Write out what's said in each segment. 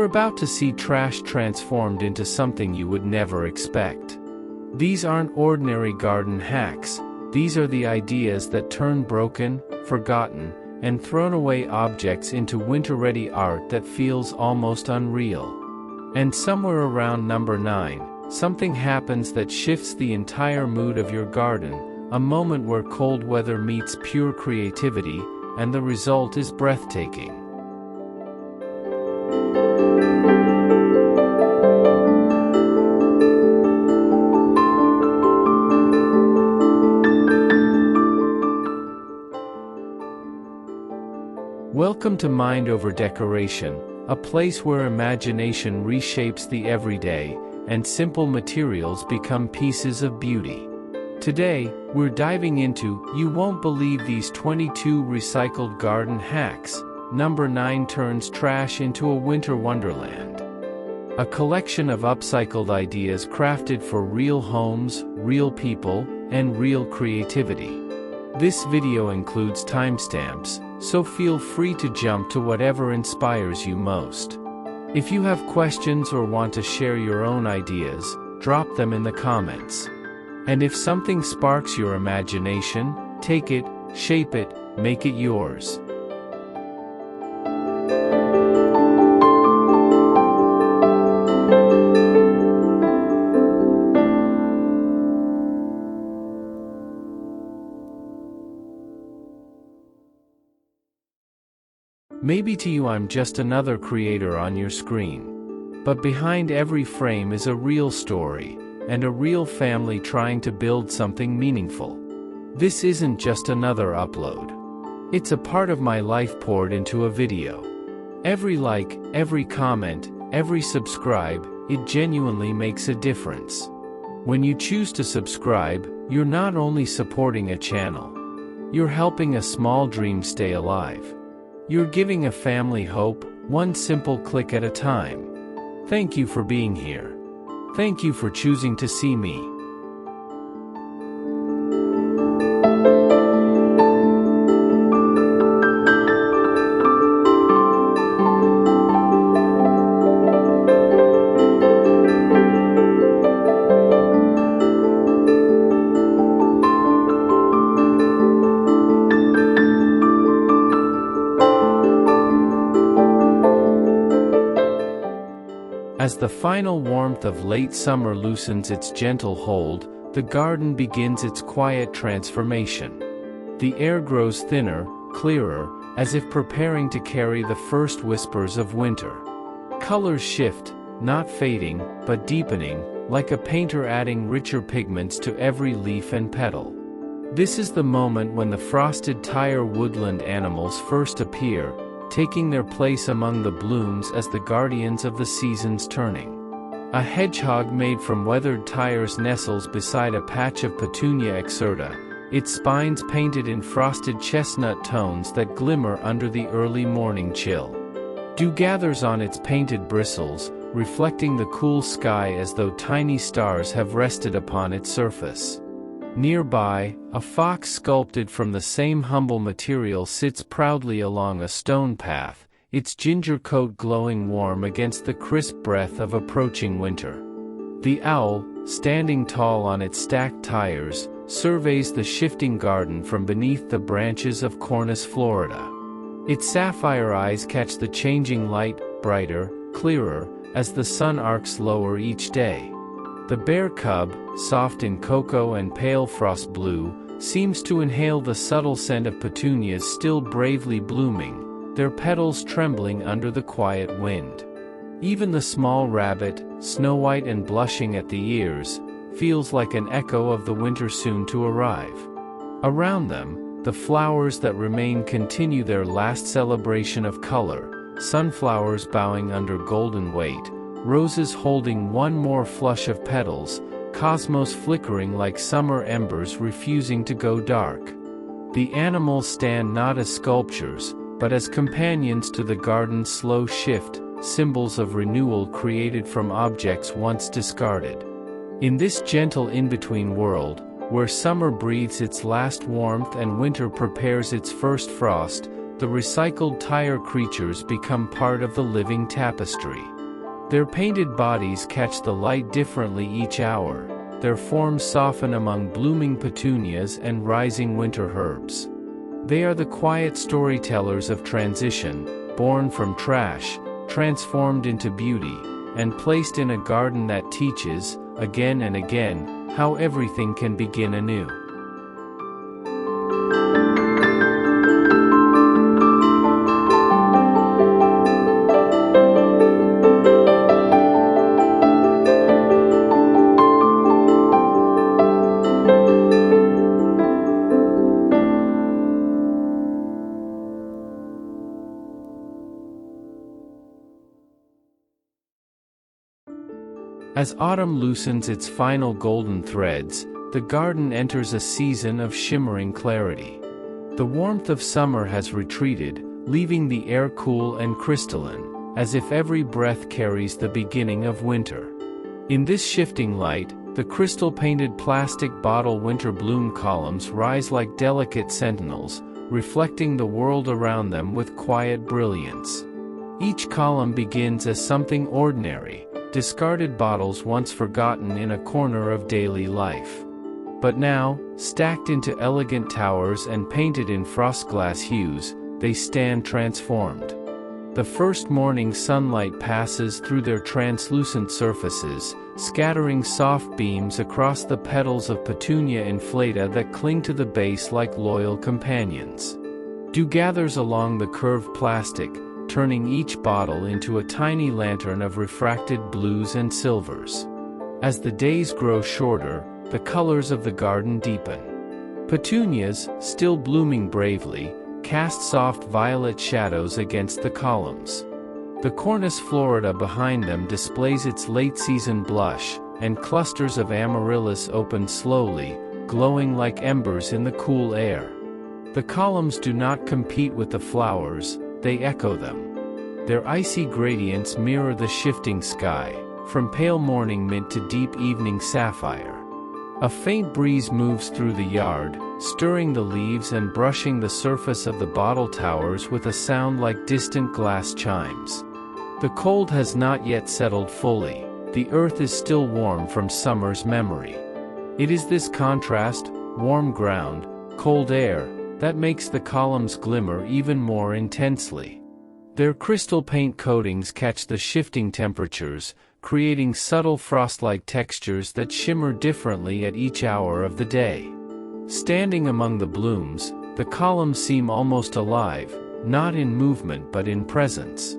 about to see trash transformed into something you would never expect. These aren't ordinary garden hacks, these are the ideas that turn broken, forgotten, and thrown away objects into winter-ready art that feels almost unreal. And somewhere around number 9, something happens that shifts the entire mood of your garden, a moment where cold weather meets pure creativity, and the result is breathtaking. Welcome to Mind Over Decoration, a place where imagination reshapes the everyday, and simple materials become pieces of beauty. Today, we're diving into, you won't believe these 22 recycled garden hacks. Number 9 turns trash into a winter wonderland. A collection of upcycled ideas crafted for real homes, real people, and real creativity. This video includes timestamps, so feel free to jump to whatever inspires you most. If you have questions or want to share your own ideas, drop them in the comments. And if something sparks your imagination, take it, shape it, make it yours. Maybe to you I'm just another creator on your screen. But behind every frame is a real story, and a real family trying to build something meaningful. This isn't just another upload. It's a part of my life poured into a video. Every like, every comment, every subscribe, it genuinely makes a difference. When you choose to subscribe, you're not only supporting a channel. You're helping a small dream stay alive. You're giving a family hope, one simple click at a time. Thank you for being here. Thank you for choosing to see me. As the final warmth of late summer loosens its gentle hold, the garden begins its quiet transformation. The air grows thinner, clearer, as if preparing to carry the first whispers of winter. Colors shift, not fading, but deepening, like a painter adding richer pigments to every leaf and petal. This is the moment when the frosted tire woodland animals first appear, taking their place among the blooms as the guardians of the season's turning. A hedgehog made from weathered tires nestles beside a patch of Petunia excerta, its spines painted in frosted chestnut tones that glimmer under the early morning chill. Dew gathers on its painted bristles, reflecting the cool sky as though tiny stars have rested upon its surface. Nearby, a fox sculpted from the same humble material sits proudly along a stone path, its ginger coat glowing warm against the crisp breath of approaching winter. The owl, standing tall on its stacked tires, surveys the shifting garden from beneath the branches of Cornus Florida. Its sapphire eyes catch the changing light, brighter, clearer, as the sun arcs lower each day. The bear cub, soft in cocoa and pale frost blue, seems to inhale the subtle scent of petunias still bravely blooming, their petals trembling under the quiet wind. Even the small rabbit, snow-white and blushing at the ears, feels like an echo of the winter soon to arrive. Around them, the flowers that remain continue their last celebration of color, sunflowers bowing under golden weight, roses holding one more flush of petals, cosmos flickering like summer embers refusing to go dark. The animals stand not as sculptures, but as companions to the garden's slow shift, symbols of renewal created from objects once discarded. In this gentle in-between world, where summer breathes its last warmth and winter prepares its first frost, the recycled tire creatures become part of the living tapestry. Their painted bodies catch the light differently each hour, their forms soften among blooming petunias and rising winter herbs. They are the quiet storytellers of transition, born from trash, transformed into beauty, and placed in a garden that teaches, again and again, how everything can begin anew. As autumn loosens its final golden threads, the garden enters a season of shimmering clarity. The warmth of summer has retreated, leaving the air cool and crystalline, as if every breath carries the beginning of winter. In this shifting light, the crystal-painted plastic bottle winter bloom columns rise like delicate sentinels, reflecting the world around them with quiet brilliance. Each column begins as something ordinary, discarded bottles once forgotten in a corner of daily life. But now, stacked into elegant towers and painted in frost glass hues, they stand transformed. The first morning sunlight passes through their translucent surfaces, scattering soft beams across the petals of Petunia inflata that cling to the base like loyal companions. Dew gathers along the curved plastic, turning each bottle into a tiny lantern of refracted blues and silvers. As the days grow shorter, the colors of the garden deepen. Petunias, still blooming bravely, cast soft violet shadows against the columns. The Cornus florida behind them displays its late-season blush, and clusters of amaryllis open slowly, glowing like embers in the cool air. The columns do not compete with the flowers, they echo them. Their icy gradients mirror the shifting sky, from pale morning mint to deep evening sapphire. A faint breeze moves through the yard, stirring the leaves and brushing the surface of the bottle towers with a sound like distant glass chimes. The cold has not yet settled fully, the earth is still warm from summer's memory. It is this contrast, warm ground, cold air, that makes the columns glimmer even more intensely. Their crystal paint coatings catch the shifting temperatures, creating subtle frost-like textures that shimmer differently at each hour of the day. Standing among the blooms, the columns seem almost alive, not in movement but in presence.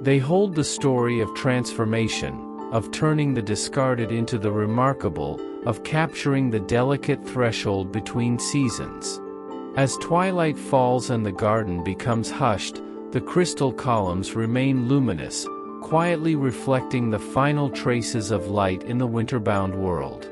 They hold the story of transformation, of turning the discarded into the remarkable, of capturing the delicate threshold between seasons. As twilight falls and the garden becomes hushed, the crystal columns remain luminous, quietly reflecting the final traces of light in the winter-bound world.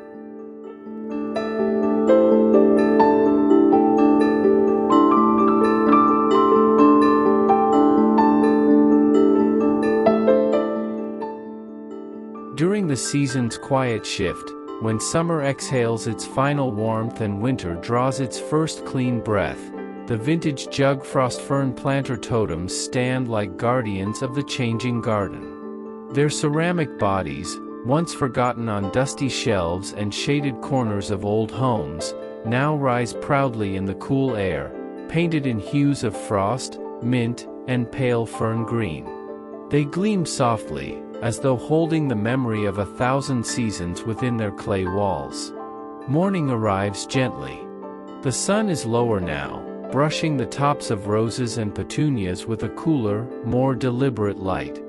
During the season's quiet shift, when summer exhales its final warmth and winter draws its first clean breath, the vintage Jug Frost-Fern planter totems stand like guardians of the changing garden. Their ceramic bodies, once forgotten on dusty shelves and shaded corners of old homes, now rise proudly in the cool air, painted in hues of frost, mint, and pale fern green. They gleam softly, as though holding the memory of 1,000 seasons within their clay walls. Morning arrives gently. The sun is lower now, brushing the tops of roses and petunias with a cooler, more deliberate light.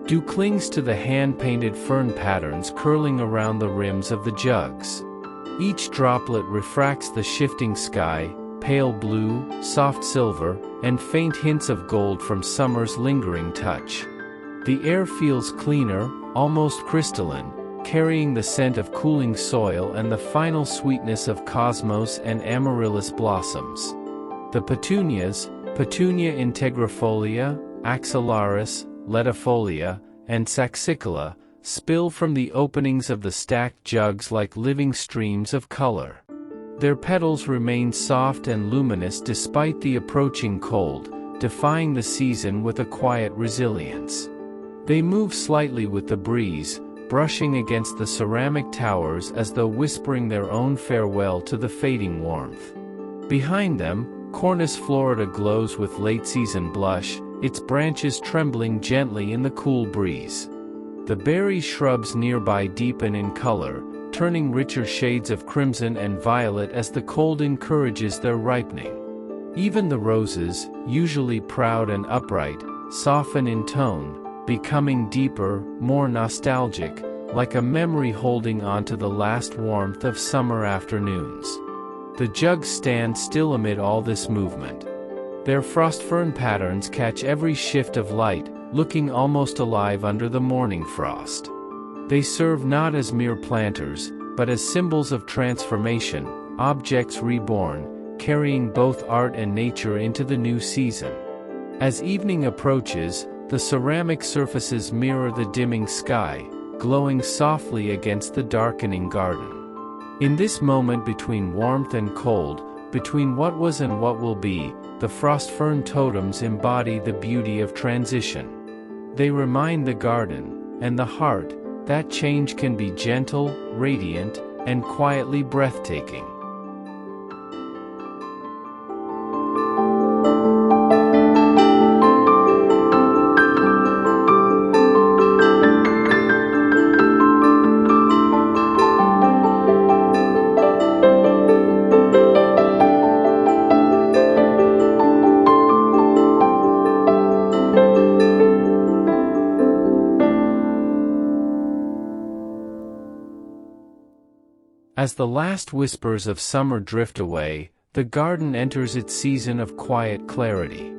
Dew clings to the hand-painted fern patterns curling around the rims of the jugs. Each droplet refracts the shifting sky, pale blue, soft silver, and faint hints of gold from summer's lingering touch. The air feels cleaner, almost crystalline, carrying the scent of cooling soil and the final sweetness of cosmos and amaryllis blossoms. The petunias, Petunia integrifolia, axillaris, ledifolia, and saxicola, spill from the openings of the stacked jugs like living streams of color. Their petals remain soft and luminous despite the approaching cold, defying the season with a quiet resilience. They move slightly with the breeze, brushing against the ceramic towers as though whispering their own farewell to the fading warmth. Behind them, Cornus Florida glows with late-season blush, its branches trembling gently in the cool breeze. The berry shrubs nearby deepen in color, turning richer shades of crimson and violet as the cold encourages their ripening. Even the roses, usually proud and upright, soften in tone, becoming deeper, more nostalgic, like a memory holding on to the last warmth of summer afternoons. The jugs stand still amid all this movement. Their Frost-Fern patterns catch every shift of light, looking almost alive under the morning frost. They serve not as mere planters, but as symbols of transformation, objects reborn, carrying both art and nature into the new season. As evening approaches, the ceramic surfaces mirror the dimming sky, glowing softly against the darkening garden. In this moment between warmth and cold, between what was and what will be, the Frost-Fern totems embody the beauty of transition. They remind the garden, and the heart, that change can be gentle, radiant, and quietly breathtaking. As the last whispers of summer drift away, the garden enters its season of quiet clarity.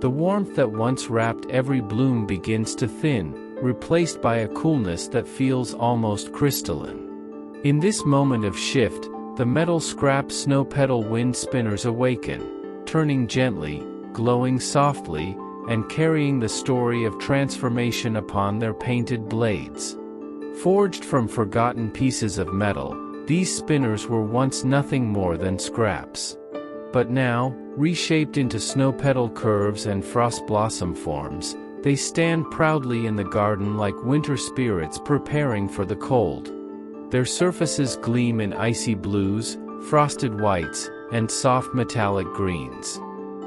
The warmth that once wrapped every bloom begins to thin, replaced by a coolness that feels almost crystalline. In this moment of shift, the metal scrap Snow-Petal wind spinners awaken, turning gently, glowing softly, and carrying the story of transformation upon their painted blades. Forged from forgotten pieces of metal, these spinners were once nothing more than scraps. But now, reshaped into snow-petal curves and frost blossom forms, they stand proudly in the garden like winter spirits preparing for the cold. Their surfaces gleam in icy blues, frosted whites, and soft metallic greens.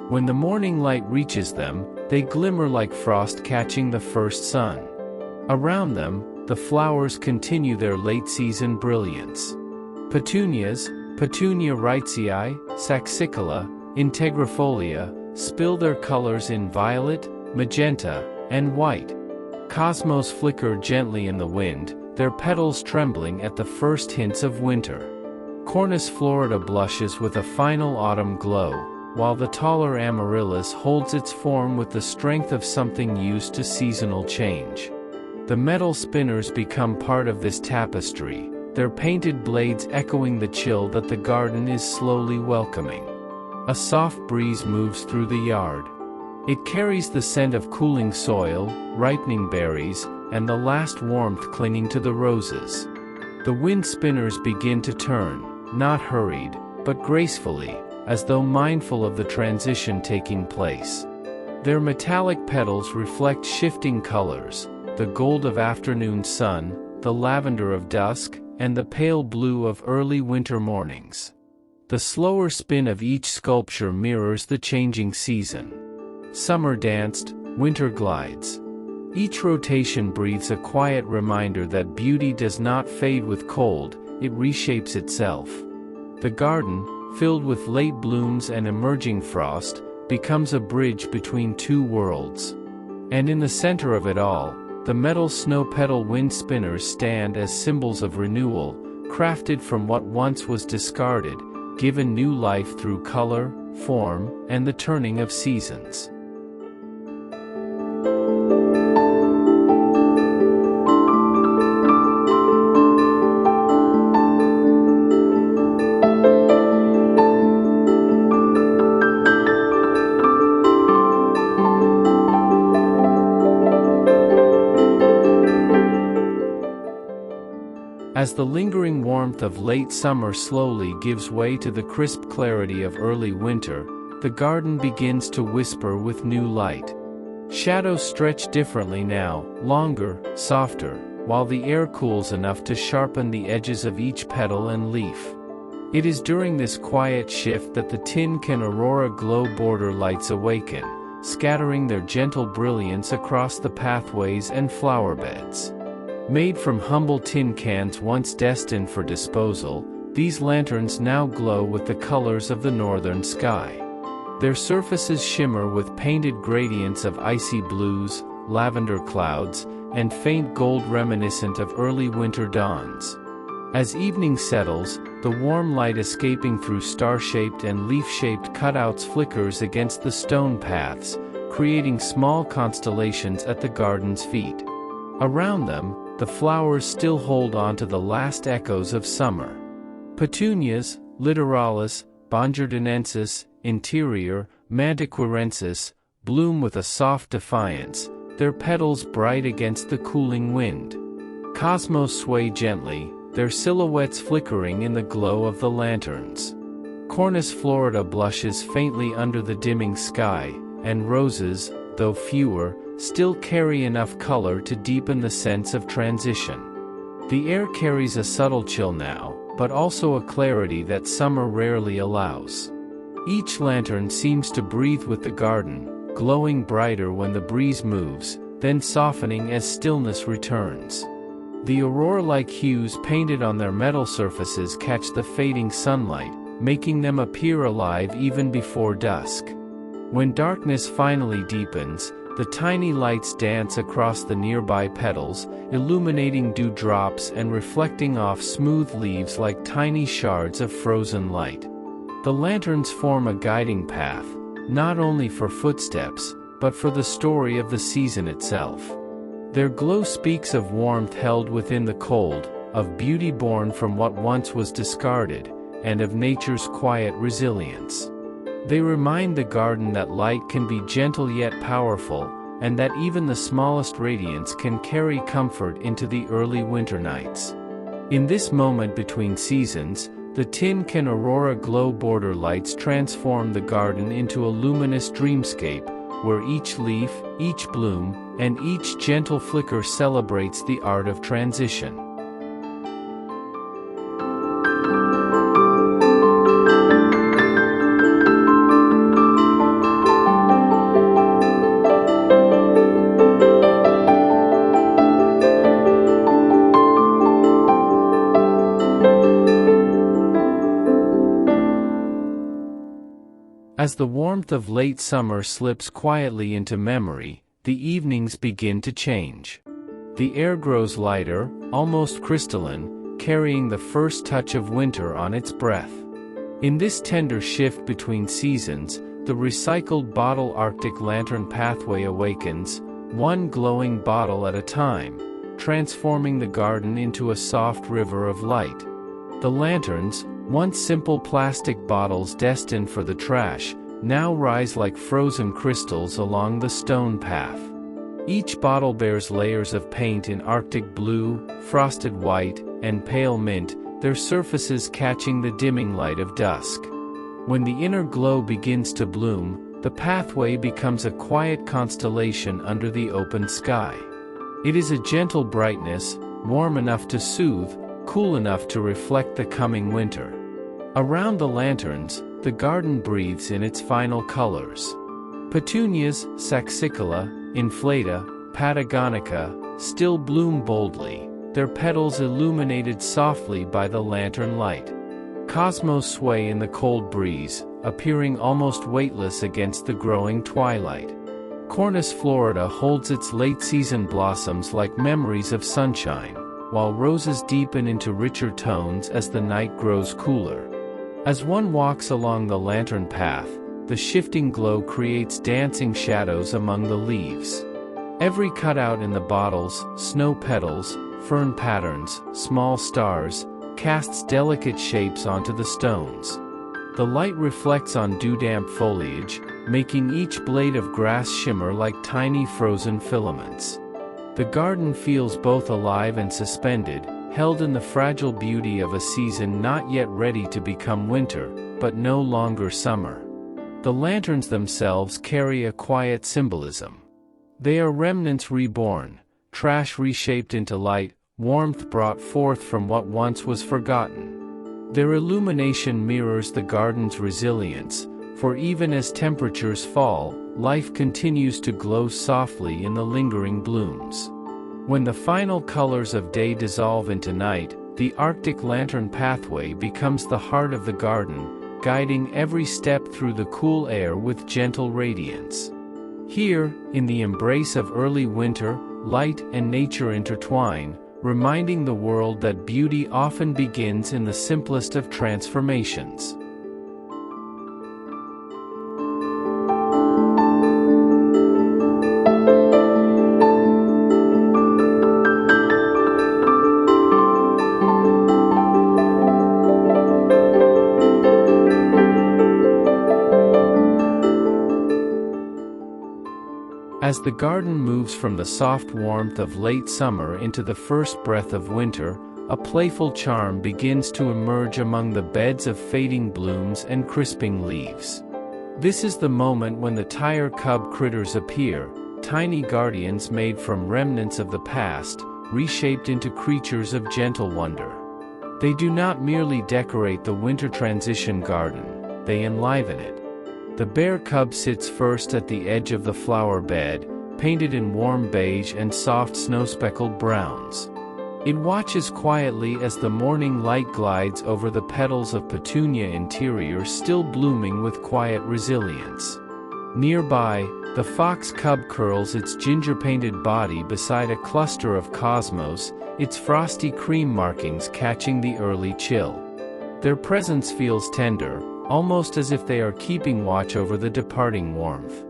When the morning light reaches them, they glimmer like frost catching the first sun. Around them, the flowers continue their late-season brilliance. Petunias, Petunia wrightsii, saxicola, integrifolia, spill their colors in violet, magenta, and white. Cosmos flicker gently in the wind, their petals trembling at the first hints of winter. Cornus Florida blushes with a final autumn glow, while the taller amaryllis holds its form with the strength of something used to seasonal change. The metal spinners become part of this tapestry, their painted blades echoing the chill that the garden is slowly welcoming. A soft breeze moves through the yard. It carries the scent of cooling soil, ripening berries, and the last warmth clinging to the roses. The wind spinners begin to turn, not hurried, but gracefully, as though mindful of the transition taking place. Their metallic petals reflect shifting colors, the gold of afternoon sun, the lavender of dusk, and the pale blue of early winter mornings. The slower spin of each sculpture mirrors the changing season. Summer danced, winter glides. Each rotation breathes a quiet reminder that beauty does not fade with cold, it reshapes itself. The garden, filled with late blooms and emerging frost, becomes a bridge between two worlds. And in the center of it all, the metal snow-petal wind spinners stand as symbols of renewal, crafted from what once was discarded, given new life through color, form, and the turning of seasons. As the lingering warmth of late summer slowly gives way to the crisp clarity of early winter, the garden begins to whisper with new light. Shadows stretch differently now, longer, softer, while the air cools enough to sharpen the edges of each petal and leaf. It is during this quiet shift that the tin can Aurora glow border lights awaken, scattering their gentle brilliance across the pathways and flower beds. Made from humble tin cans once destined for disposal, these lanterns now glow with the colors of the northern sky. Their surfaces shimmer with painted gradients of icy blues, lavender clouds, and faint gold reminiscent of early winter dawns. As evening settles, the warm light escaping through star-shaped and leaf-shaped cutouts flickers against the stone paths, creating small constellations at the garden's feet. Around them, the flowers still hold on to the last echoes of summer. Petunias, littoralis, bonjardinensis, interior, mantiquarensis, bloom with a soft defiance, their petals bright against the cooling wind. Cosmos sway gently, their silhouettes flickering in the glow of the lanterns. Cornus florida blushes faintly under the dimming sky, and roses, though fewer, still carry enough color to deepen the sense of transition. The air carries a subtle chill now, but also a clarity that summer rarely allows. Each lantern seems to breathe with the garden, glowing brighter when the breeze moves, then softening as stillness returns. The aurora-like hues painted on their metal surfaces catch the fading sunlight, making them appear alive even before dusk. When darkness finally deepens, the tiny lights dance across the nearby petals, illuminating dewdrops and reflecting off smooth leaves like tiny shards of frozen light. The lanterns form a guiding path, not only for footsteps, but for the story of the season itself. Their glow speaks of warmth held within the cold, of beauty born from what once was discarded, and of nature's quiet resilience. They remind the garden that light can be gentle yet powerful, and that even the smallest radiance can carry comfort into the early winter nights. In this moment between seasons, the tin can Aurora glow border lights transform the garden into a luminous dreamscape, where each leaf, each bloom, and each gentle flicker celebrates the art of transition. As the warmth of late summer slips quietly into memory, the evenings begin to change. The air grows lighter, almost crystalline, carrying the first touch of winter on its breath. In this tender shift between seasons, the recycled bottle Arctic lantern pathway awakens, one glowing bottle at a time, transforming the garden into a soft river of light. The lanterns, once simple plastic bottles destined for the trash, now rise like frozen crystals along the stone path. Each bottle bears layers of paint in Arctic blue, frosted white, and pale mint, their surfaces catching the dimming light of dusk. When the inner glow begins to bloom, the pathway becomes a quiet constellation under the open sky. It is a gentle brightness, warm enough to soothe, cool enough to reflect the coming winter. Around the lanterns, the garden breathes in its final colors. Petunias, saxicola, inflata, patagonica, still bloom boldly, their petals illuminated softly by the lantern light. Cosmos sway in the cold breeze, appearing almost weightless against the growing twilight. Cornus florida holds its late-season blossoms like memories of sunshine, while roses deepen into richer tones as the night grows cooler. As one walks along the lantern path, the shifting glow creates dancing shadows among the leaves. Every cutout in the bottles, snow petals, fern patterns, small stars, casts delicate shapes onto the stones. The light reflects on dew-damp foliage, making each blade of grass shimmer like tiny frozen filaments. The garden feels both alive and suspended, held in the fragile beauty of a season not yet ready to become winter, but no longer summer. The lanterns themselves carry a quiet symbolism. They are remnants reborn, trash reshaped into light, warmth brought forth from what once was forgotten. Their illumination mirrors the garden's resilience, for even as temperatures fall, life continues to glow softly in the lingering blooms. When the final colors of day dissolve into night, the Arctic lantern pathway becomes the heart of the garden, guiding every step through the cool air with gentle radiance. Here, in the embrace of early winter, light and nature intertwine, reminding the world that beauty often begins in the simplest of transformations. As the garden moves from the soft warmth of late summer into the first breath of winter, a playful charm begins to emerge among the beds of fading blooms and crisping leaves. This is the moment when the tire cub critters appear, tiny guardians made from remnants of the past, reshaped into creatures of gentle wonder. They do not merely decorate the winter transition garden, they enliven it. The bear cub sits first at the edge of the flower bed, painted in warm beige and soft snow-speckled browns. It watches quietly as the morning light glides over the petals of Petunia interior still blooming with quiet resilience. Nearby, the fox cub curls its ginger-painted body beside a cluster of cosmos, its frosty cream markings catching the early chill. Their presence feels tender, almost as if they are keeping watch over the departing warmth.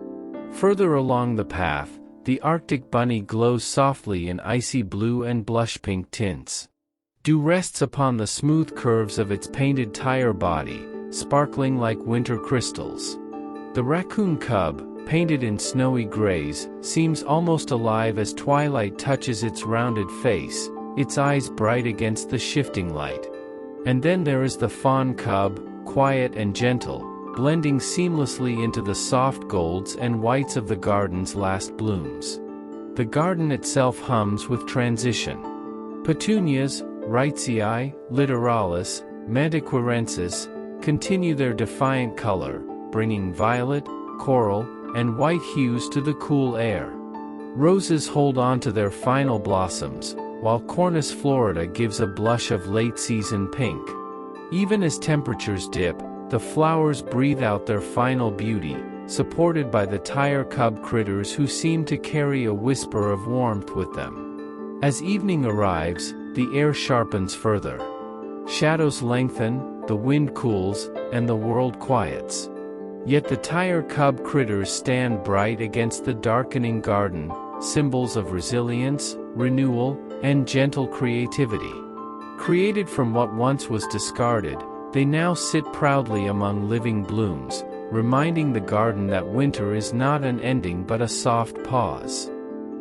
Further along the path, the Arctic bunny glows softly in icy blue and blush pink tints. Dew rests upon the smooth curves of its painted tire body, sparkling like winter crystals. The raccoon cub, painted in snowy grays, seems almost alive as twilight touches its rounded face, its eyes bright against the shifting light. And then there is the fawn cub, quiet and gentle, blending seamlessly into the soft golds and whites of the garden's last blooms. The garden itself hums with transition. Petunias, Wrightsii, Littoralis, Mantiquarensis, continue their defiant color, bringing violet, coral, and white hues to the cool air. Roses hold on to their final blossoms, while Cornus florida gives a blush of late-season pink. Even as temperatures dip, the flowers breathe out their final beauty, supported by the tire cub critters who seem to carry a whisper of warmth with them. As evening arrives, the air sharpens further. Shadows lengthen, the wind cools, and the world quiets. Yet the tire cub critters stand bright against the darkening garden, symbols of resilience, renewal, and gentle creativity. Created from what once was discarded, they now sit proudly among living blooms, reminding the garden that winter is not an ending but a soft pause.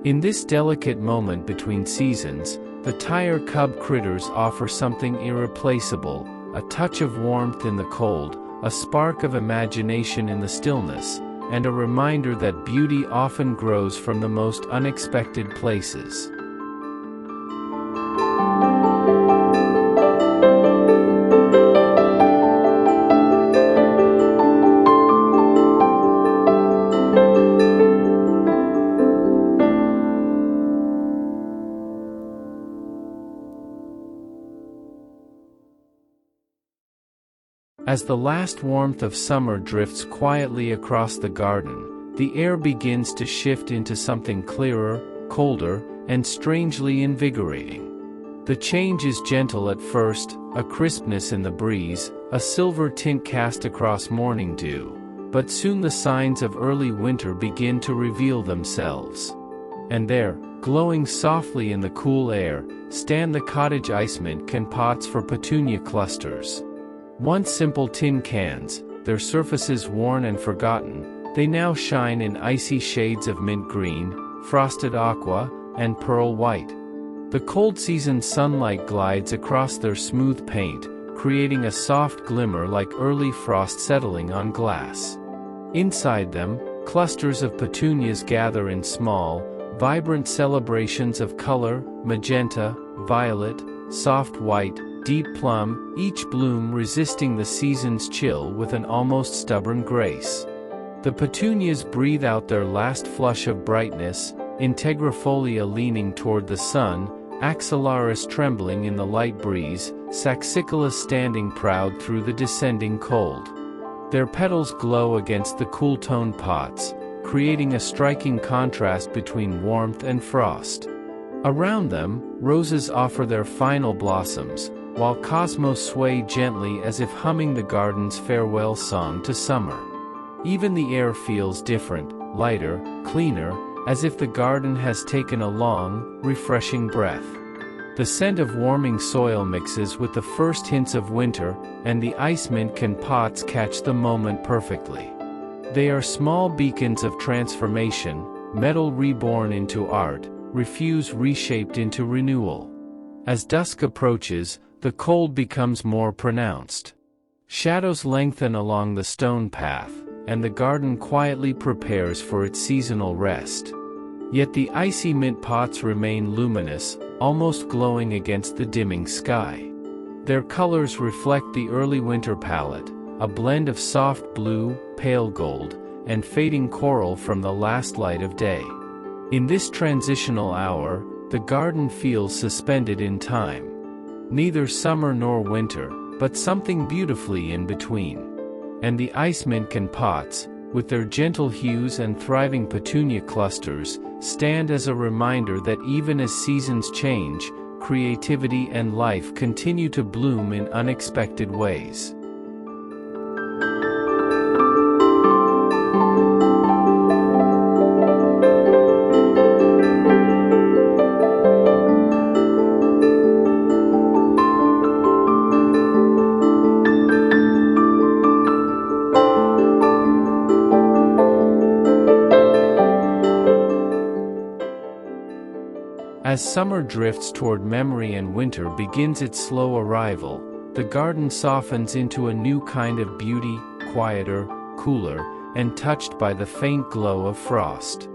In this delicate moment between seasons, the tire cub critters offer something irreplaceable, a touch of warmth in the cold, a spark of imagination in the stillness, and a reminder that beauty often grows from the most unexpected places. As the last warmth of summer drifts quietly across the garden, the air begins to shift into something clearer, colder, and strangely invigorating. The change is gentle at first, a crispness in the breeze, a silver tint cast across morning dew, but soon the signs of early winter begin to reveal themselves. And there, glowing softly in the cool air, stand the cottage ice mint can pots for petunia clusters. Once simple tin cans, their surfaces worn and forgotten, they now shine in icy shades of mint green, frosted aqua, and pearl white. The cold season sunlight glides across their smooth paint, creating a soft glimmer like early frost settling on glass. Inside them, Clusters of petunias gather in small, vibrant celebrations of color: magenta, violet, soft white, deep plum, each bloom resisting the season's chill with an almost stubborn grace. The petunias breathe out their last flush of brightness, integrifolia leaning toward the sun, axillaris trembling in the light breeze, saxicola standing proud through the descending cold. Their petals glow against the cool-toned pots, creating a striking contrast between warmth and frost. Around them, roses offer their final blossoms, while cosmos sway gently as if humming the garden's farewell song to summer. Even the air feels different, lighter, cleaner, as if the garden has taken a long, refreshing breath. The scent of warming soil mixes with the first hints of winter, and the ice mint can pots catch the moment perfectly. They are small beacons of transformation, metal reborn into art, refuse reshaped into renewal. As dusk approaches, the cold becomes more pronounced. Shadows lengthen along the stone path, and the garden quietly prepares for its seasonal rest. Yet the icy mint pots remain luminous, almost glowing against the dimming sky. Their colors reflect the early winter palette, a blend of soft blue, pale gold, and fading coral from the last light of day. In this transitional hour, the garden feels suspended in time. Neither summer nor winter, but something beautifully in between. And the ice mint pots, with their gentle hues and thriving petunia clusters, stand as a reminder that even as seasons change, creativity and life continue to bloom in unexpected ways. As summer drifts toward memory and winter begins its slow arrival, the garden softens into a new kind of beauty, quieter, cooler, and touched by the faint glow of frost.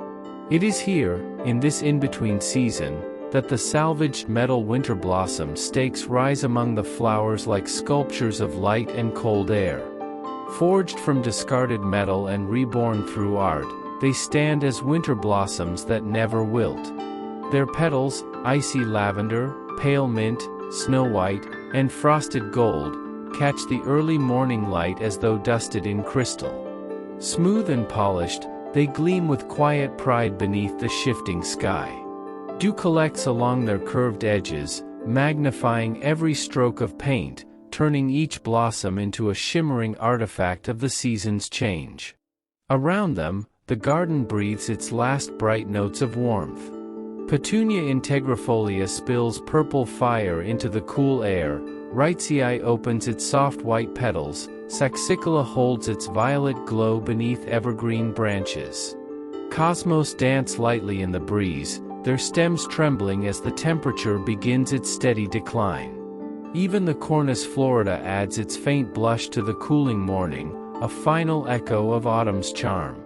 It is here, in this in-between season, that the salvaged metal winter blossom stakes rise among the flowers like sculptures of light and cold air. Forged from discarded metal and reborn through art, they stand as winter blossoms that never wilt. Their petals, icy lavender, pale mint, snow white, and frosted gold, catch the early morning light as though dusted in crystal. Smooth and polished, they gleam with quiet pride beneath the shifting sky. Dew collects along their curved edges, magnifying every stroke of paint, turning each blossom into a shimmering artifact of the season's change. Around them, the garden breathes its last bright notes of warmth. Petunia integrifolia spills purple fire into the cool air, Wrightsii opens its soft white petals, Saxicola holds its violet glow beneath evergreen branches. Cosmos dance lightly in the breeze, their stems trembling as the temperature begins its steady decline. Even the Cornus florida adds its faint blush to the cooling morning, a final echo of autumn's charm.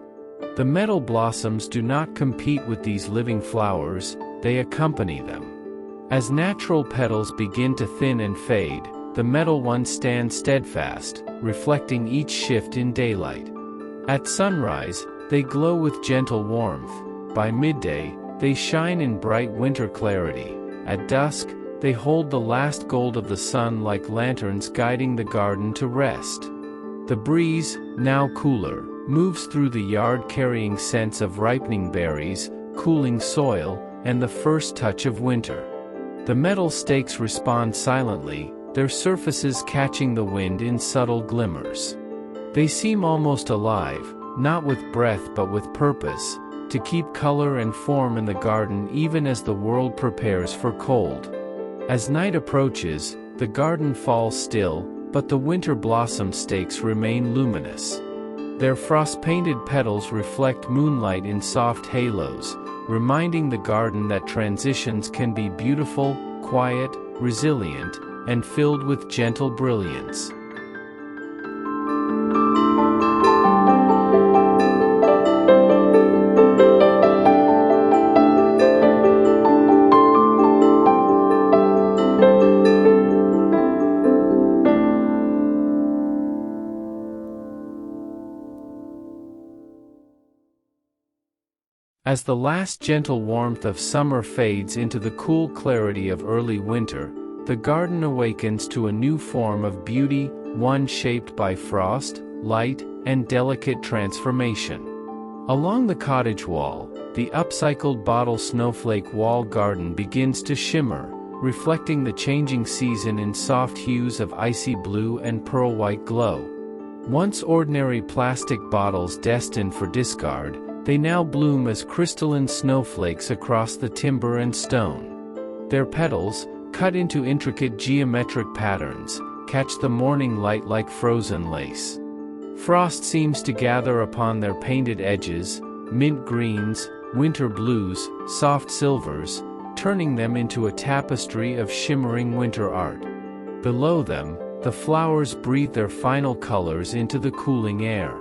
The metal blossoms do not compete with these living flowers, they accompany them. As natural petals begin to thin and fade, the metal ones stand steadfast, reflecting each shift in daylight. At sunrise, they glow with gentle warmth. By midday, they shine in bright winter clarity. At dusk, they hold the last gold of the sun like lanterns guiding the garden to rest. The breeze, now cooler, moves through the yard carrying scents of ripening berries, cooling soil, and the first touch of winter. The metal stakes respond silently, their surfaces catching the wind in subtle glimmers. They seem almost alive, not with breath but with purpose, to keep color and form in the garden even as the world prepares for cold. As night approaches, the garden falls still, but the winter blossom stakes remain luminous. Their frost-painted petals reflect moonlight in soft halos, reminding the garden that transitions can be beautiful, quiet, resilient, and filled with gentle brilliance. As the last gentle warmth of summer fades into the cool clarity of early winter, the garden awakens to a new form of beauty, one shaped by frost, light, and delicate transformation. Along the cottage wall, the upcycled bottle snowflake wall garden begins to shimmer, reflecting the changing season in soft hues of icy blue and pearl white glow. Once ordinary plastic bottles destined for discard, they now bloom as crystalline snowflakes across the timber and stone. Their petals, cut into intricate geometric patterns, catch the morning light like frozen lace. Frost seems to gather upon their painted edges, mint greens, winter blues, soft silvers, turning them into a tapestry of shimmering winter art. Below them, the flowers breathe their final colors into the cooling air.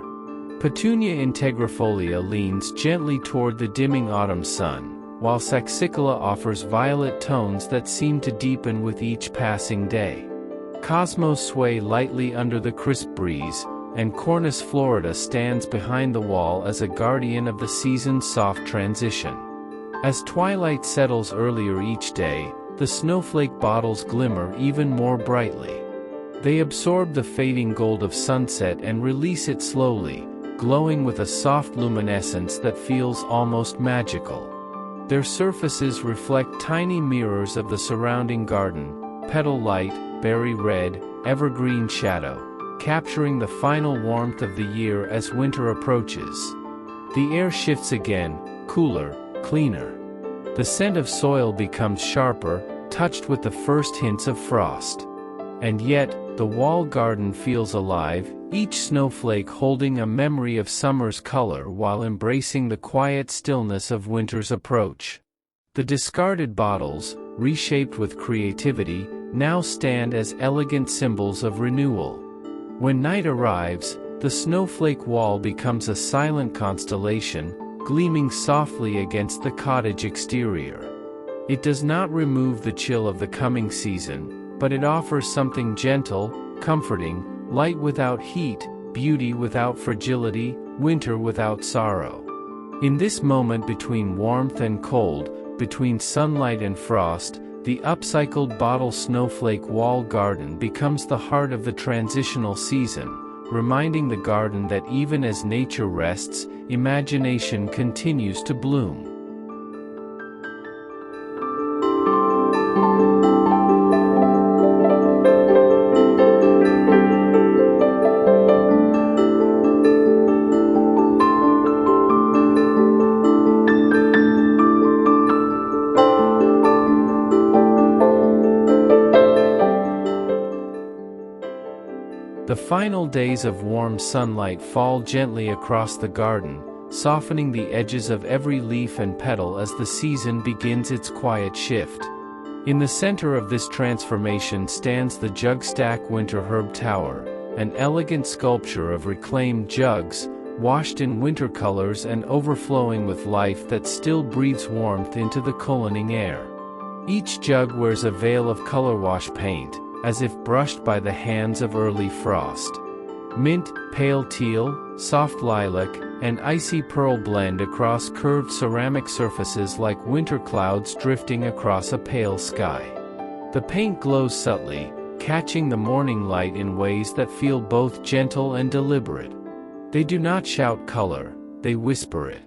Petunia integrifolia leans gently toward the dimming autumn sun, while saxicola offers violet tones that seem to deepen with each passing day. Cosmos sway lightly under the crisp breeze, and Cornus florida stands behind the wall as a guardian of the season's soft transition. As twilight settles earlier each day, the snowflake bottles glimmer even more brightly. They absorb the fading gold of sunset and release it slowly, glowing with a soft luminescence that feels almost magical. Their surfaces reflect tiny mirrors of the surrounding garden, petal light, berry red, evergreen shadow, capturing the final warmth of the year as winter approaches. The air shifts again, cooler, cleaner. The scent of soil becomes sharper, touched with the first hints of frost. And yet, the wall garden feels alive, each snowflake holding a memory of summer's color while embracing the quiet stillness of winter's approach. The discarded bottles, reshaped with creativity, now stand as elegant symbols of renewal. When night arrives, the snowflake wall becomes a silent constellation, gleaming softly against the cottage exterior. It does not remove the chill of the coming season, but it offers something gentle, comforting, light without heat, beauty without fragility, winter without sorrow. In this moment between warmth and cold, between sunlight and frost, the upcycled bottle snowflake wall garden becomes the heart of the transitional season, reminding the garden that even as nature rests, imagination continues to bloom. The final days of warm sunlight fall gently across the garden, softening the edges of every leaf and petal as the season begins its quiet shift. In the center of this transformation stands the Jug-Stack Winter Herb Tower, an elegant sculpture of reclaimed jugs, washed in winter colors and overflowing with life that still breathes warmth into the cooling air. Each jug wears a veil of Colorwash paint, as if brushed by the hands of early frost. Mint, pale teal, soft lilac, and icy pearl blend across curved ceramic surfaces like winter clouds drifting across a pale sky. The paint glows subtly, catching the morning light in ways that feel both gentle and deliberate. They do not shout color, they whisper it.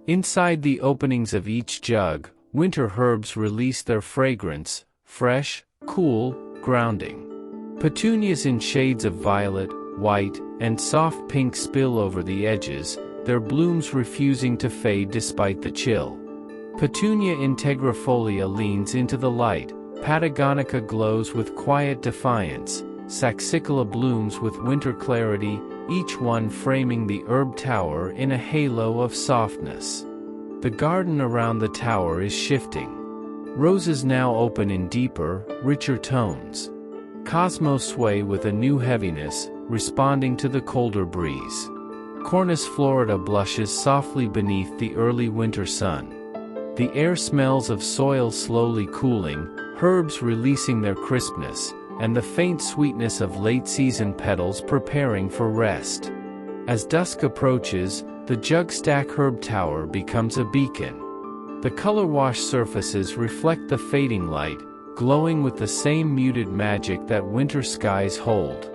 Inside the openings of each jug, winter herbs release their fragrance, fresh, cool, grounding. Petunias in shades of violet, white, and soft pink spill over the edges, their blooms refusing to fade despite the chill. Petunia integrifolia leans into the light, Patagonica glows with quiet defiance, Saxicola blooms with winter clarity, each one framing the herb tower in a halo of softness. The garden around the tower is shifting. Roses now open in deeper, richer tones. Cosmos sway with a new heaviness, responding to the colder breeze. Cornus florida blushes softly beneath the early winter sun. The air smells of soil slowly cooling, herbs releasing their crispness, and the faint sweetness of late-season petals preparing for rest. As dusk approaches, the Jug-Stack herb tower becomes a beacon. The Colorwash surfaces reflect the fading light, glowing with the same muted magic that winter skies hold.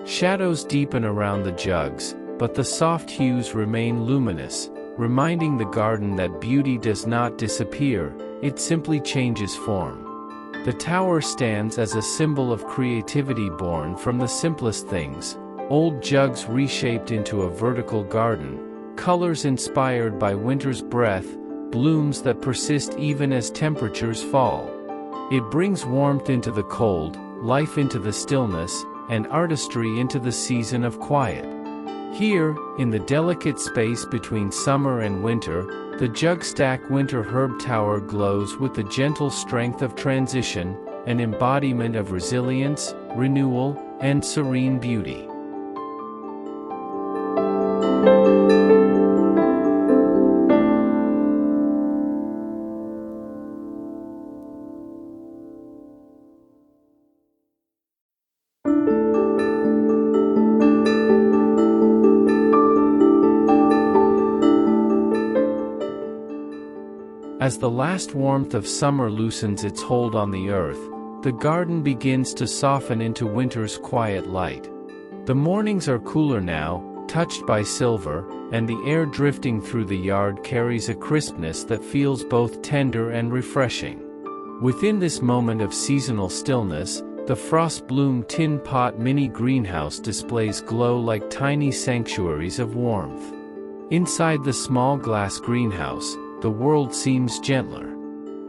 Shadows deepen around the jugs, but the soft hues remain luminous, reminding the garden that beauty does not disappear, it simply changes form. The tower stands as a symbol of creativity born from the simplest things, old jugs reshaped into a vertical garden, colors inspired by winter's breath, blooms that persist even as temperatures fall. It brings warmth into the cold, life into the stillness, and artistry into the season of quiet. Here, in the delicate space between summer and winter, the Jug-Stack winter herb tower glows with the gentle strength of transition, an embodiment of resilience, renewal, and serene beauty. As the last warmth of summer loosens its hold on the earth, the garden begins to soften into winter's quiet light. The mornings are cooler now, touched by silver, and the air drifting through the yard carries a crispness that feels both tender and refreshing. Within this moment of seasonal stillness, the frost-bloom tin pot mini greenhouse displays glow like tiny sanctuaries of warmth. Inside the small glass greenhouse, the world seems gentler.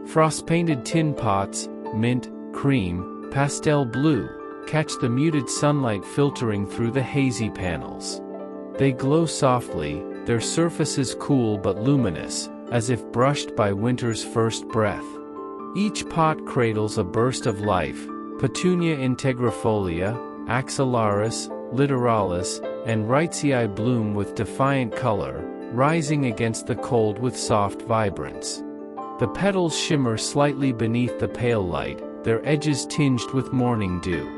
Frost-painted tin pots, mint, cream, pastel blue, catch the muted sunlight filtering through the hazy panels. They glow softly, their surfaces cool but luminous, as if brushed by winter's first breath. Each pot cradles a burst of life, Petunia integrifolia, axillaris, littoralis, and Wrightsii bloom with defiant color, rising against the cold with soft vibrance. The petals shimmer slightly beneath the pale light, their edges tinged with morning dew.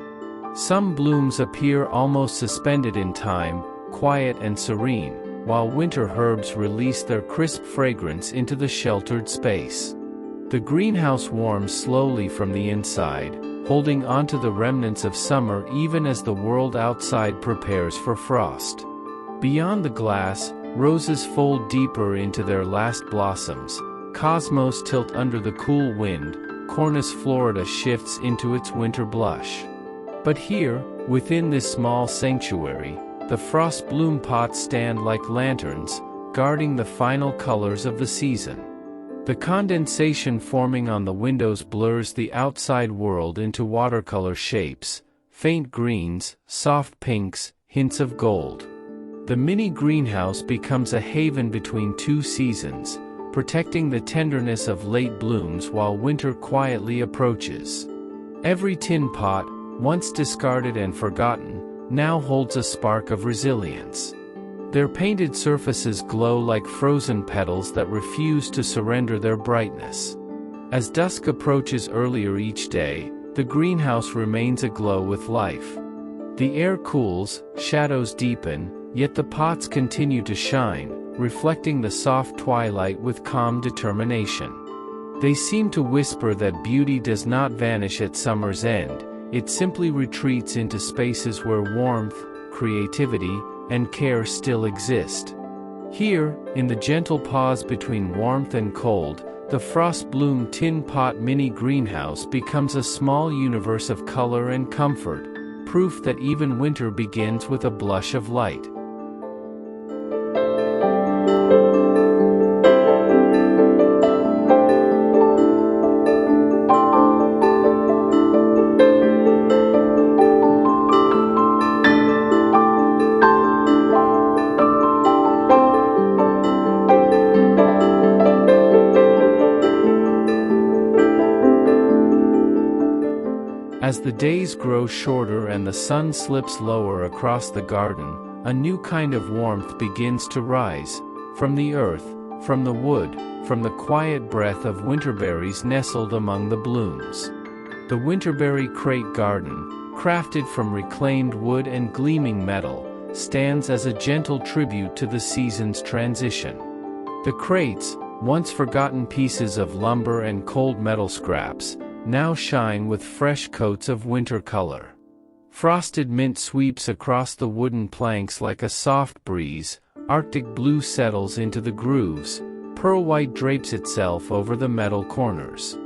Some blooms appear almost suspended in time, quiet and serene, while winter herbs release their crisp fragrance into the sheltered space. The greenhouse warms slowly from the inside, holding onto the remnants of summer even as the world outside prepares for frost. Beyond the glass, roses fold deeper into their last blossoms, cosmos tilt under the cool wind, Cornus Florida shifts into its winter blush. But here, within this small sanctuary, the frost bloom pots stand like lanterns, guarding the final colors of the season. The condensation forming on the windows blurs the outside world into watercolor shapes, faint greens, soft pinks, hints of gold. The mini greenhouse becomes a haven between two seasons, protecting the tenderness of late blooms while winter quietly approaches. Every tin pot, once discarded and forgotten, now holds a spark of resilience. Their painted surfaces glow like frozen petals that refuse to surrender their brightness. As dusk approaches earlier each day, the greenhouse remains aglow with life. The air cools, shadows deepen, yet the pots continue to shine, reflecting the soft twilight with calm determination. They seem to whisper that beauty does not vanish at summer's end, it simply retreats into spaces where warmth, creativity, and care still exist. Here, in the gentle pause between warmth and cold, the frost-bloom tin pot mini greenhouse becomes a small universe of color and comfort, proof that even winter begins with a blush of light. As the days grow shorter and the sun slips lower across the garden, a new kind of warmth begins to rise, from the earth, from the wood, from the quiet breath of winterberries nestled among the blooms. The Winterberry crate garden, crafted from reclaimed wood and gleaming metal, stands as a gentle tribute to the season's transition. The crates, once forgotten pieces of lumber and cold metal scraps, now shine with fresh coats of winter color. Frosted mint sweeps across the wooden planks like a soft breeze, Arctic blue settles into the grooves, pearl white drapes itself over the metal corners.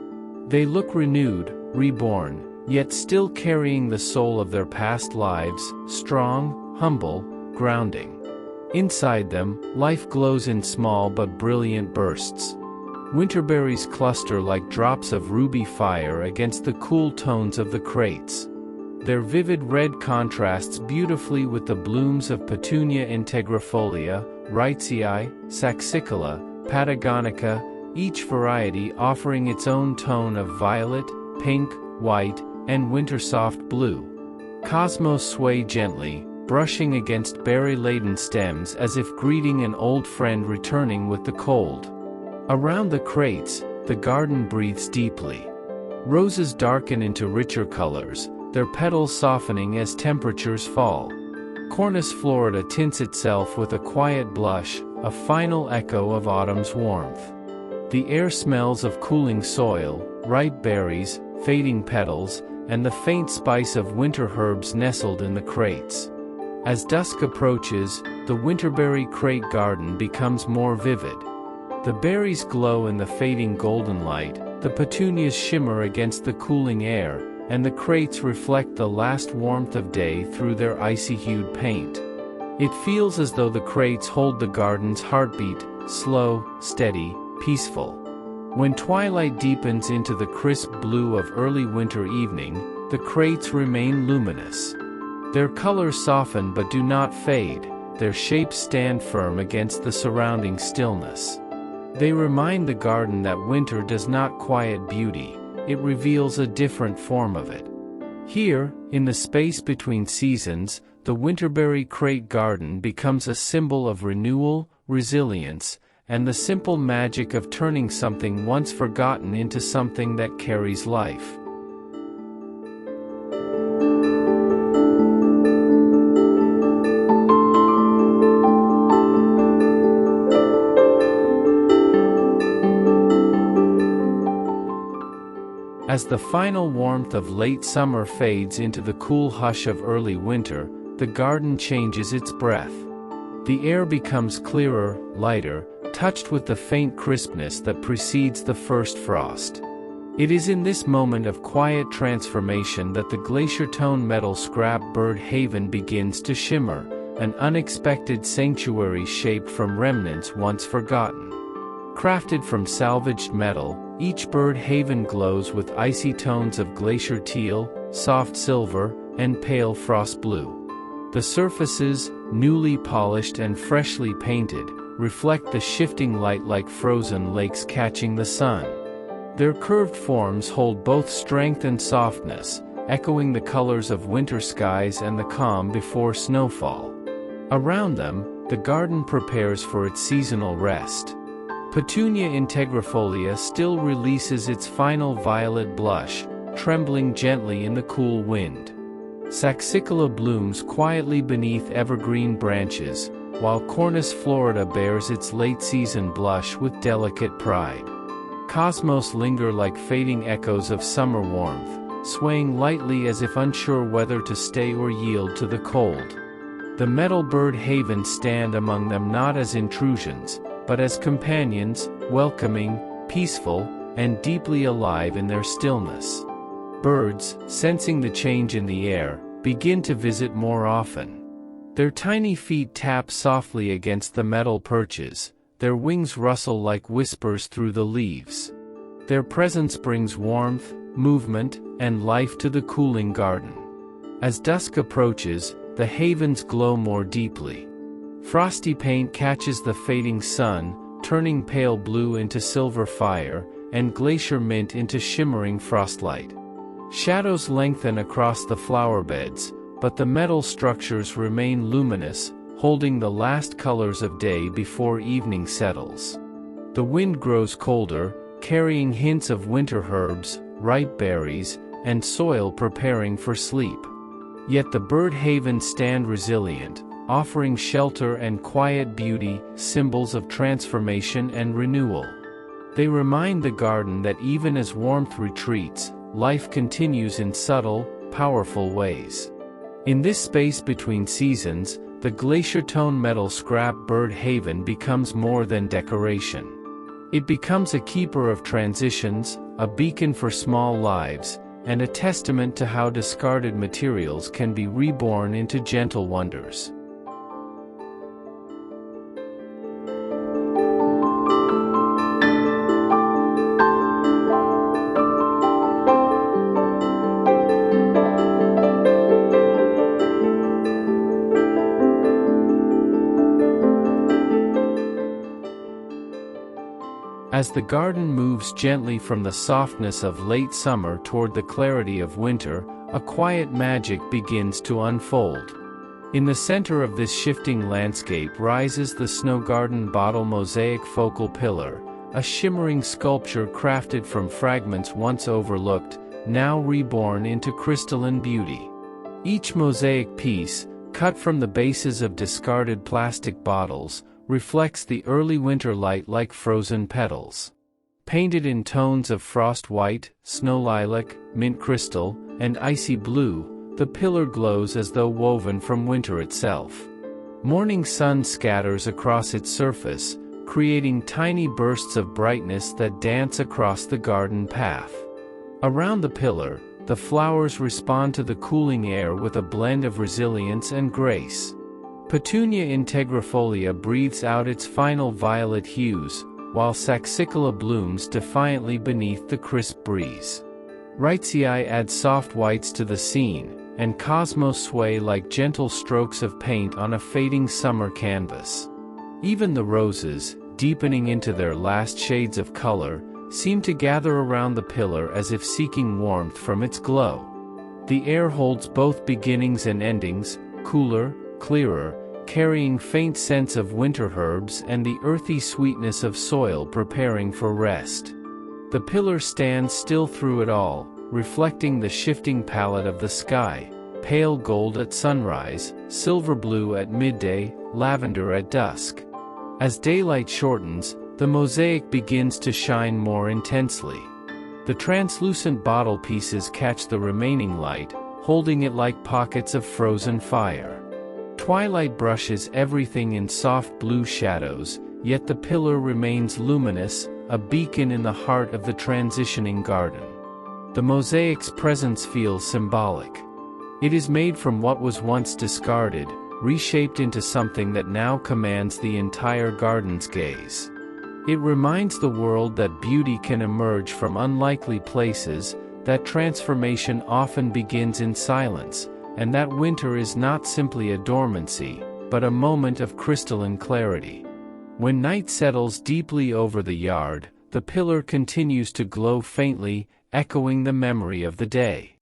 They look renewed, reborn, yet still carrying the soul of their past lives, strong, humble, grounding. Inside them, life glows in small but brilliant bursts. Winterberries cluster like drops of ruby fire against the cool tones of the crates. Their vivid red contrasts beautifully with the blooms of Petunia integrifolia, Wrightsii, Saxicola, Patagonica, each variety offering its own tone of violet, pink, white, and winter soft blue. Cosmos sway gently, brushing against berry-laden stems as if greeting an old friend returning with the cold. Around the crates, the garden breathes deeply. Roses darken into richer colors, their petals softening as temperatures fall. Cornus Florida tints itself with a quiet blush, a final echo of autumn's warmth. The air smells of cooling soil, ripe berries, fading petals, and the faint spice of winter herbs nestled in the crates. As dusk approaches, the Winterberry crate garden becomes more vivid. The berries glow in the fading golden light, the petunias shimmer against the cooling air, and the crates reflect the last warmth of day through their icy-hued paint. It feels as though the crates hold the garden's heartbeat, slow, steady, peaceful. When twilight deepens into the crisp blue of early winter evening, the crates remain luminous. Their colors soften but do not fade, their shapes stand firm against the surrounding stillness. They remind the garden that winter does not quiet beauty, it reveals a different form of it. Here, in the space between seasons, the Winterberry crate garden becomes a symbol of renewal, resilience, and the simple magic of turning something once forgotten into something that carries life. As the final warmth of late summer fades into the cool hush of early winter, the garden changes its breath. The air becomes clearer, lighter, touched with the faint crispness that precedes the first frost. It is in this moment of quiet transformation that the Glacier-Tone metal scrap bird haven begins to shimmer, an unexpected sanctuary shaped from remnants once forgotten. Crafted from salvaged metal, each bird haven glows with icy tones of glacier teal, soft silver, and pale frost blue. The surfaces, newly polished and freshly painted, reflect the shifting light like frozen lakes catching the sun. Their curved forms hold both strength and softness, echoing the colors of winter skies and the calm before snowfall. Around them, the garden prepares for its seasonal rest. Petunia integrifolia still releases its final violet blush, trembling gently in the cool wind. Saxicola blooms quietly beneath evergreen branches, while Cornus Florida bears its late-season blush with delicate pride. Cosmos linger like fading echoes of summer warmth, swaying lightly as if unsure whether to stay or yield to the cold. The metal bird havens stand among them not as intrusions, but as companions, welcoming, peaceful, and deeply alive in their stillness. Birds, sensing the change in the air, begin to visit more often. Their tiny feet tap softly against the metal perches, their wings rustle like whispers through the leaves. Their presence brings warmth, movement, and life to the cooling garden. As dusk approaches, the havens glow more deeply. Frosty paint catches the fading sun, turning pale blue into silver fire, and glacier mint into shimmering frostlight. Shadows lengthen across the flower beds, but the metal structures remain luminous, holding the last colors of day before evening settles. The wind grows colder, carrying hints of winter herbs, ripe berries, and soil preparing for sleep. Yet the bird havens stand resilient, offering shelter and quiet beauty, symbols of transformation and renewal. They remind the garden that even as warmth retreats, life continues in subtle, powerful ways. In this space between seasons, the Glacier-Tone metal scrap bird haven becomes more than decoration. It becomes a keeper of transitions, a beacon for small lives, and a testament to how discarded materials can be reborn into gentle wonders. As the garden moves gently from the softness of late summer toward the clarity of winter, a quiet magic begins to unfold. In the center of this shifting landscape rises the Snow Garden Bottle Mosaic focal pillar, a shimmering sculpture crafted from fragments once overlooked, now reborn into crystalline beauty. Each mosaic piece, cut from the bases of discarded plastic bottles, reflects the early winter light like frozen petals. Painted in tones of frost white, snow lilac, mint crystal, and icy blue, the pillar glows as though woven from winter itself. Morning sun scatters across its surface, creating tiny bursts of brightness that dance across the garden path. Around the pillar, the flowers respond to the cooling air with a blend of resilience and grace. Petunia integrifolia breathes out its final violet hues, while Saxicilla blooms defiantly beneath the crisp breeze. Wrightsii adds soft whites to the scene, and cosmos sway like gentle strokes of paint on a fading summer canvas. Even the roses, deepening into their last shades of color, seem to gather around the pillar as if seeking warmth from its glow. The air holds both beginnings and endings, cooler, clearer, carrying faint scents of winter herbs and the earthy sweetness of soil preparing for rest. The pillar stands still through it all, reflecting the shifting palette of the sky, pale gold at sunrise, silver blue at midday, lavender at dusk. As daylight shortens, the mosaic begins to shine more intensely. The translucent bottle pieces catch the remaining light, holding it like pockets of frozen fire. Twilight brushes everything in soft blue shadows, yet the pillar remains luminous, a beacon in the heart of the transitioning garden. The mosaic's presence feels symbolic. It is made from what was once discarded, reshaped into something that now commands the entire garden's gaze. It reminds the world that beauty can emerge from unlikely places, that transformation often begins in silence, and that winter is not simply a dormancy, but a moment of crystalline clarity. When night settles deeply over the yard, the pillar continues to glow faintly, echoing the memory of the day.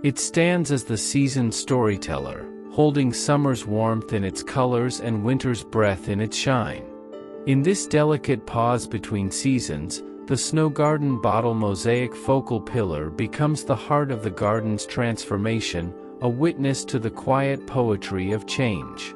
It stands as the season's storyteller, holding summer's warmth in its colors and winter's breath in its shine. In this delicate pause between seasons, the Snow Garden Bottle Mosaic focal pillar becomes the heart of the garden's transformation, a witness to the quiet poetry of change.